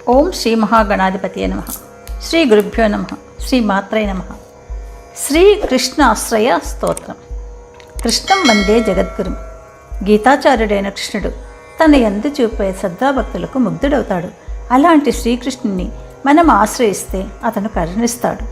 ఓం శ్రీ మహాగణాధిపతియే నమః. శ్రీ గురుభ్యో నమః. శ్రీ మాత్రే నమః. శ్రీకృష్ణాశ్రయ స్తోత్రం. కృష్ణం వందే జగద్గురుం. గీతాచార్యుడైన కృష్ణుడు తన యందు చూపే శ్రద్ధాభక్తులకు ముగ్ధుడవుతాడు. అలాంటి శ్రీకృష్ణుని మనం ఆశ్రయిస్తే అతను కరుణిస్తాడు.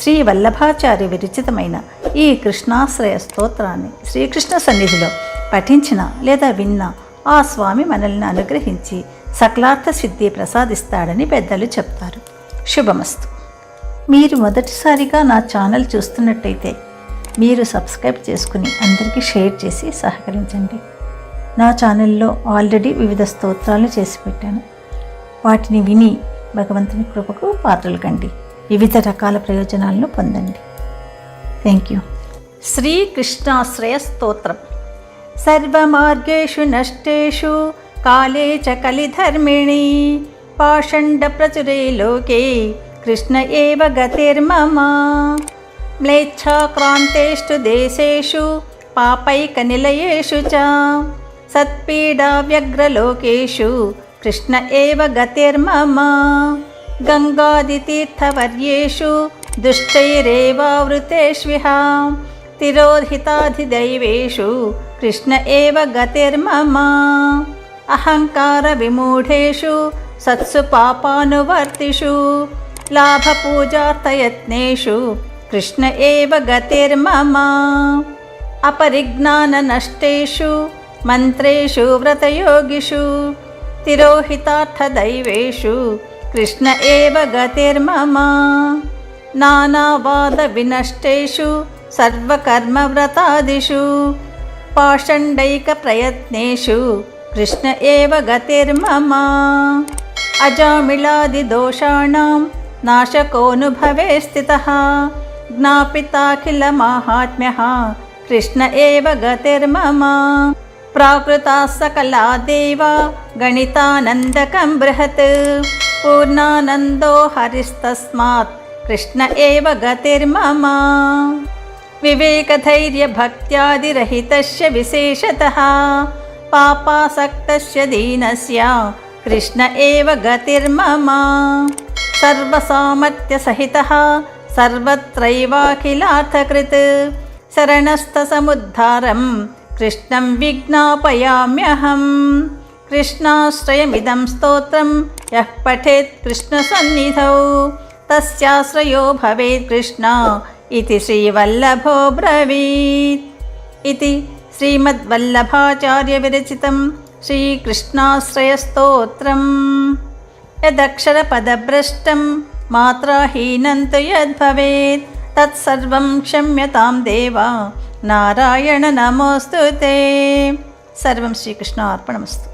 శ్రీ వల్లభాచార్య విరచితమైన ఈ కృష్ణాశ్రయ స్తోత్రాన్ని శ్రీకృష్ణ సన్నిధిలో పఠించిన లేదా విన్న ఆ స్వామి మనల్ని అనుగ్రహించి సకలార్థ సిద్ధి ప్రసాదిస్తాడని పెద్దలు చెప్తారు. శుభమస్తు. మీరు మొదటిసారిగా నా ఛానల్ చూస్తున్నట్టయితే మీరు సబ్స్క్రైబ్ చేసుకుని అందరికీ షేర్ చేసి సహకరించండి. నా ఛానల్లో ఆల్రెడీ వివిధ స్తోత్రాలు చేసి పెట్టాను. వాటిని విని భగవంతుని కృపకు పాత్రలు కండి. వివిధ రకాల ప్రయోజనాలను పొందండి. Thank you. శ్రీకృష్ణాశ్రయ స్తోత్రం. సర్వమార్గేషు నష్టేషు కాలే చ కలిధర్మిణి పాషండ ప్రచురే లోకే కృష్ణ ఏవ గతిర్మమ మ్లేచ్ఛాక్రాంతేషు దేశేషు పాపైక నిలయేషు చ సత్పీడా వ్యగ్రలోకేషు కృష్ణ ఏవ గతిర్మమ గంగాదితీర్థవర్యేషు దుష్టైరేవావృతేష్విహ తిరోహితాధిదైవేషు కృష్ణ ఏవ గతిర్మమ అహంకార విమూఢేషు సత్సు పాపానువర్తిషు లాభపూజార్థయత్నేషు కృష్ణ ఏవ గతిర్మమ అపరిజ్ఞాన నష్టేషు మంత్రేషు వ్రతయోగిషు తిరోహితార్థదైవేషు కృష్ణ ఏవ గతిర్మమ నానావాద వినష్టేషు సర్వకర్మవ్రతాదిషు పాషండైక ప్రయత్నేషు కృష్ణ ఏవ గతిర్మమ అజామిళాదిదోషాణం నాశకోనుభవే స్థితః జ్ఞాపితాఖిల మాహాత్మ్యః కృష్ణ ఏవ గతిర్మమ ప్రాకృతా సకలా దేవా గణితానందకం బృహత్ పూర్ణానందో హరిస్తస్మాత్ కృష్ణ ఏవ గతిర్మమ వివేకధైర్యభక్త్యాదిరహితస్య విశేషతః పాపాసక్తస్య దీనస్య కృష్ణ ఏవ గతిర్మమ సర్వసామర్థ్యసహితః సర్వత్రైవాఖిలార్థకృత్ శరణస్థసముద్ధారం కృష్ణం విజ్ఞాపయామ్యహం. కృష్ణాశ్రయమిదం స్తోత్రం యః పఠేత్ కృష్ణసన్నిధౌ తస్యాశ్రయో భవేత్ కృష్ణ ఇతి శ్రీవల్లభో బ్రవీత్. ఇది శ్రీమద్వల్లభాచార్య విరచితం శ్రీకృష్ణాశ్రయస్తోత్రం. యదక్షరపదభ్రష్టం మాత్రాహీనం తు యద్భవేత్ తత్సర్వం క్షమ్యతాం దేవా నారాయణ నమోస్తుతే. సర్వం శ్రీకృష్ణార్పణమస్తు.